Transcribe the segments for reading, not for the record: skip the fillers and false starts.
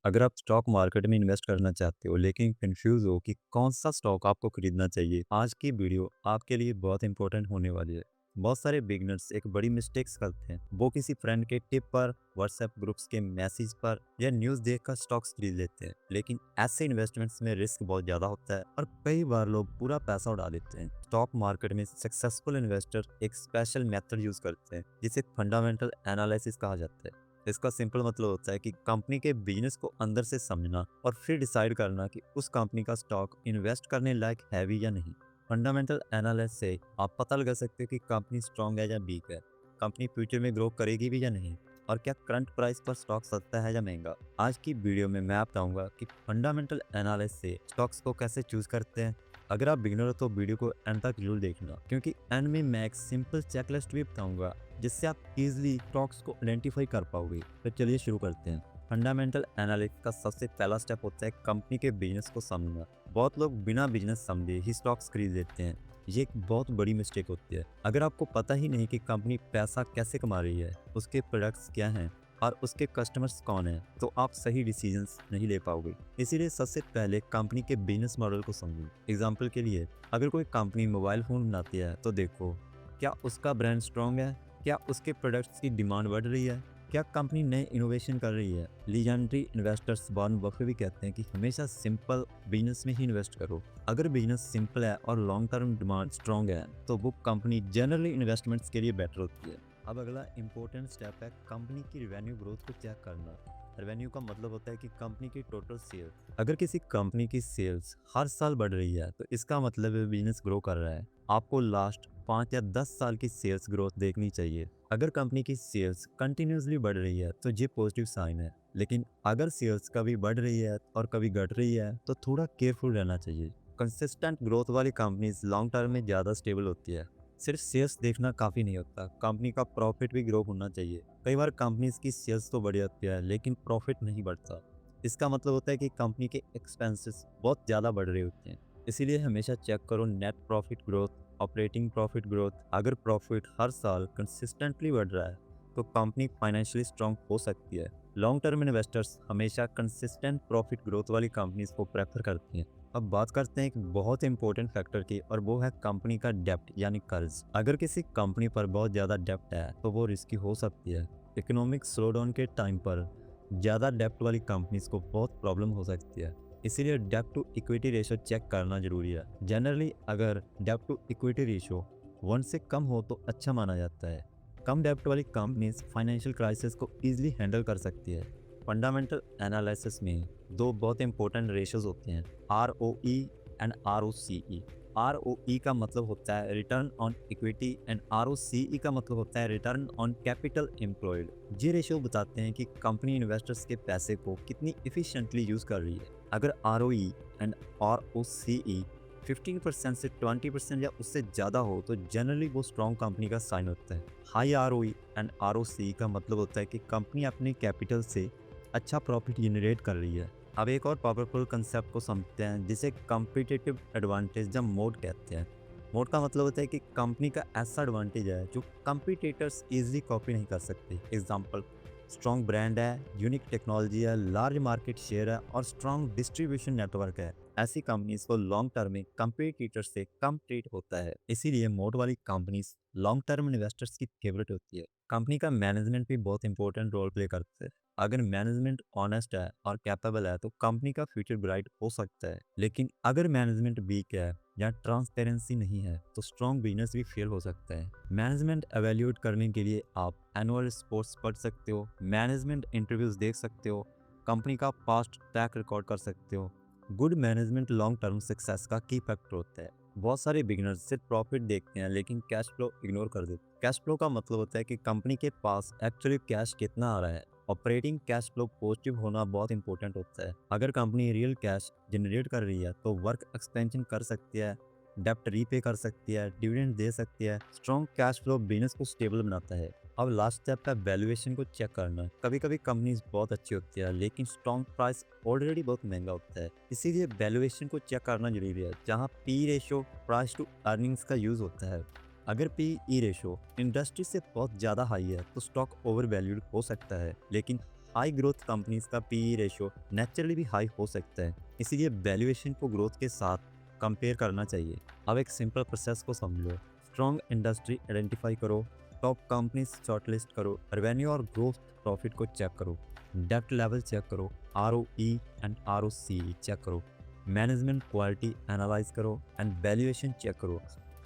अगर आप stock market में इन्वेस्ट करना चाहते हो लेकिन कंफ्यूज हो कि कौन सा स्टॉक आपको खरीदना चाहिए, आज की वीडियो आपके लिए बहुत इंपॉर्टेंट होने वाली है। बहुत सारे बिगनर्स एक बड़ी मिस्टेक्स करते हैं। वो किसी फ्रेंड के टिप पर, व्हाट्सएप ग्रुप्स के मैसेज पर या न्यूज़ देखकर स्टॉक्स खरीद लेते हैं। लेकिन ऐसे इन्वेस्टमेंट्स में रिस्क बहुत ज़्यादा होता है और कई बार लोग पूरा पैसा उड़ा देते हैं। स्टॉक मार्केट में सक्सेसफुल इन्वेस्टर एक स्पेशल मेथड यूज करते हैं जिसे फंडामेंटल एनालिसिस कहा जाता है। इसका सिंपल मतलब होता है कि कंपनी के बिजनेस को अंदर से समझना और फिर डिसाइड करना कि उस कंपनी का स्टॉक इन्वेस्ट करने लायक है भी या नहीं। फंडामेंटल एनालिसिस से आप पता लगा सकते हो कि कंपनी स्ट्रांग है या वीक है, कंपनी फ्यूचर में ग्रो करेगी भी या नहीं, और क्या करंट प्राइस पर स्टॉक सस्ता है या महंगा। आज की वीडियो में मैं बताऊंगा कि फंडामेंटल एनालिसिस से स्टॉक्स को कैसे चूज करते हैं। अगर आप बिगिनर हो तो वीडियो को एंड तक जरूर देखना, क्योंकि एंड में मैं एक सिंपल चेकलिस्ट भी बताऊंगा जिससे आप इजीली स्टॉक्स को आइडेंटिफाई कर पाओगे। तो चलिए शुरू करते हैं। फंडामेंटल एनालिसिस का सबसे पहला स्टेप होता है कंपनी के बिजनेस को समझना। बहुत लोग बिना बिजनेस समझे ही स्टॉक्स खरीद लेते हैं। ये एक बहुत बड़ी मिस्टेक होती है। अगर आपको पता ही नहीं कि कंपनी पैसा कैसे कमा रही है, उसके प्रोडक्ट्स क्या हैं और उसके कस्टमर्स कौन हैं, तो आप सही डिसीजंस नहीं ले पाओगे। इसीलिए सबसे पहले कंपनी के बिजनेस मॉडल को समझो। एग्जाम्पल के लिए, अगर कोई कंपनी मोबाइल फ़ोन बनाती है तो देखो, क्या उसका ब्रांड स्ट्रॉन्ग है, क्या उसके प्रोडक्ट्स की डिमांड बढ़ रही है, क्या कंपनी नए इनोवेशन कर रही है। लीजेंडरी इन्वेस्टर्स वॉरेन बफेट भी कहते हैं कि हमेशा सिंपल बिजनेस में ही इन्वेस्ट करो। अगर बिजनेस सिंपल है और लॉन्ग टर्म डिमांड स्ट्रॉन्ग है तो वो कंपनी जनरली इन्वेस्टमेंट्स के लिए बेटर होती है। अब अगला इंपॉर्टेंट स्टेप है कंपनी की रेवेन्यू ग्रोथ को चेक करना। रेवेन्यू का मतलब होता है कि कंपनी की टोटल सेल्स। अगर किसी कंपनी की सेल्स हर साल बढ़ रही है तो इसका मतलब है बिजनेस ग्रो कर रहा है। आपको लास्ट 5 या 10 साल की सेल्स ग्रोथ देखनी चाहिए। अगर कंपनी की सेल्स कंटिन्यूसली बढ़ रही है तो ये पॉजिटिव साइन है। लेकिन अगर सेल्स कभी बढ़ रही है और कभी घट रही है तो थोड़ा केयरफुल रहना चाहिए। कंसिस्टेंट ग्रोथ वाली कंपनीज लॉन्ग टर्म में ज़्यादा स्टेबल होती है। सिर्फ सेल्स देखना काफ़ी नहीं होता, कंपनी का प्रॉफिट भी ग्रो होना चाहिए। कई बार कंपनीज की सेल्स तो बढ़ जाती है लेकिन प्रॉफिट नहीं बढ़ता। इसका मतलब होता है कि कंपनी के एक्सपेंसेस बहुत ज़्यादा बढ़ रहे होते हैं। इसीलिए हमेशा चेक करो net profit growth, operating profit growth. अगर प्रॉफिट हर साल कंसिस्टेंटली बढ़ रहा है तो कंपनी फाइनेंशियली स्ट्रांग हो सकती है। लॉन्ग टर्म इन्वेस्टर्स हमेशा कंसिस्टेंट प्रॉफिट ग्रोथ वाली कंपनीज को प्रेफर करती हैं। अब बात करते हैं एक बहुत इंपॉर्टेंट फैक्टर की, और वो है कंपनी का डेप्ट यानी कर्ज। अगर किसी कंपनी पर बहुत ज़्यादा डेप्ट है तो वो रिस्की हो सकती है। इकोनॉमिक स्लोडाउन के टाइम पर ज़्यादा डेप्ट वाली कंपनीज को बहुत प्रॉब्लम हो सकती है। इसीलिए डेप्ट टू इक्विटी रेशियो चेक करना जरूरी है। जनरली अगर डेप्ट टू इक्विटी रेशियो 1 से कम हो तो अच्छा माना जाता है। कम डेप्ट वाली कंपनीज फाइनेंशियल क्राइसिस को ईजिली हैंडल कर सकती है। फंडामेंटल एनालिसिस में दो बहुत इंपॉर्टेंट रेशियोज होते हैं, ROE एंड ROCE। ROE का मतलब होता है return on equity and ROCE का मतलब होता है रिटर्न ऑन कैपिटल एम्प्लॉयड। ये रेशियो बताते हैं कि कंपनी इन्वेस्टर्स के पैसे को कितनी इफिशिएंटली यूज कर रही है। अगर ROE एंड ROCE 15% से 20% या उससे ज़्यादा हो तो जनरली वो स्ट्रॉन्ग कंपनी का साइन होता है। हाई ROE एंड ROCE का मतलब होता है कि कंपनी अपने कैपिटल से अच्छा प्रॉफिट जनरेट कर रही है। अब एक और पावरफुल कंसेप्ट को समझते हैं जिसे कॉम्पिटिटिव एडवांटेज या मोड कहते हैं। मोड का मतलब होता है कि कंपनी का ऐसा एडवांटेज है जो कंपटीटर्स इजीली कॉपी नहीं कर सकते। एग्जांपल, स्ट्रॉन्ग ब्रांड है, यूनिक टेक्नोलॉजी है, लार्ज मार्केट शेयर है और स्ट्रॉन्ग डिस्ट्रीब्यूशन नेटवर्क है। ऐसी कंपनीज को लॉन्ग टर्म में कंपटीटर से कम ट्रीट होता है। इसीलिए मोड वाली कंपनीज लॉन्ग टर्म इन्वेस्टर्स की फेवरेट होती है। कंपनी का मैनेजमेंट भी बहुत इंपॉर्टेंट रोल प्ले करता है। अगर मैनेजमेंट ऑनेस्ट है और कैपेबल है तो कंपनी का फ्यूचर ब्राइट हो सकता है। लेकिन अगर मैनेजमेंट वीक है या ट्रांसपेरेंसी नहीं है तो स्ट्रॉन्ग बिजनेस भी फेल हो सकता है। मैनेजमेंट एवेल्यूएट करने के लिए आप एनुअल रिपोर्ट्स पढ़ सकते हो, मैनेजमेंट इंटरव्यूज देख सकते हो, कंपनी का पास्ट ट्रैक रिकॉर्ड कर सकते हो। Good management long term success का की फैक्टर होता है। बहुत सारे बिगिनर्स सिर्फ प्रॉफिट देखते हैं लेकिन कैश फ्लो इग्नोर कर देते हैं। कैश फ्लो का मतलब होता है कि कंपनी के पास एक्चुअली कैश कितना आ रहा है। ऑपरेटिंग कैश फ्लो पॉजिटिव होना बहुत इंपॉर्टेंट होता है। अगर कंपनी रियल कैश जनरेट कर रही है तो वर्क एक्सपेंशन कर सकती है, डेप्ट रीपे कर सकती है, डिविडेंड दे सकती है। स्ट्रॉन्ग कैश फ्लो बिजनेस को स्टेबल बनाता है। अब लास्ट स्टेप है वैल्यूएशन को चेक करना। कभी कभी कंपनीज बहुत अच्छी होती है लेकिन स्ट्रॉन्ग प्राइस ऑलरेडी बहुत महंगा होता है। इसीलिए वैल्यूएशन को चेक करना जरूरी है, जहां P ratio price to earnings का यूज होता है। अगर पी रेशियो इंडस्ट्री से बहुत ज़्यादा हाई है तो स्टॉक ओवर वैल्यूड हो सकता है, लेकिन हाई ग्रोथ कंपनीज का पीई रेशियो नेचुरली भी हाई हो सकता है, इसीलिए वैल्यूएशन को ग्रोथ के साथ कंपेयर करना चाहिए। अब एक सिंपल प्रोसेस को समझो। स्ट्रॉन्ग इंडस्ट्री आइडेंटिफाई करो, टॉप कंपनीज शॉर्टलिस्ट करो, रेवेन्यू और ग्रोथ प्रॉफिट को चेक करो, डेप्ट लेवल चेक करो, ROE एंड ROCE चेक करो, मैनेजमेंट क्वालिटी एनालाइज करो एंड वैल्यूएशन चेक करो।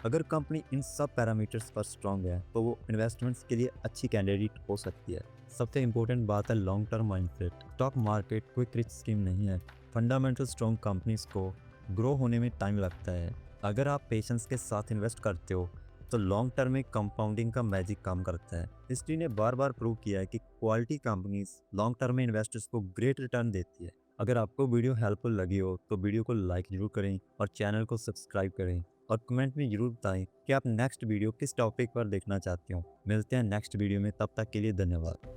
अगर कंपनी इन सब पैरामीटर्स पर स्ट्रांग है तो वो इन्वेस्टमेंट्स के लिए अच्छी कैंडिडेट हो सकती है। सबसे इंपॉर्टेंट बात है long term mindset. Stock market कोई क्विक स्कीम नहीं है। फंडामेंटल स्ट्रॉन्ग कंपनीज को ग्रो होने में टाइम लगता है। अगर आप पेशेंस के साथ इन्वेस्ट करते हो तो लॉन्ग टर्म में कंपाउंडिंग का मैजिक काम करता है। हिस्ट्री ने बार बार प्रूव किया है कि क्वालिटी कंपनीज लॉन्ग टर्म में इन्वेस्टर्स को ग्रेट रिटर्न देती है। अगर आपको वीडियो हेल्पफुल लगी हो तो वीडियो को लाइक जरूर करें और चैनल को सब्सक्राइब करें और कमेंट में जरूर बताएं कि आप नेक्स्ट वीडियो किस टॉपिक पर देखना चाहते हो। मिलते हैं नेक्स्ट वीडियो में, तब तक के लिए धन्यवाद।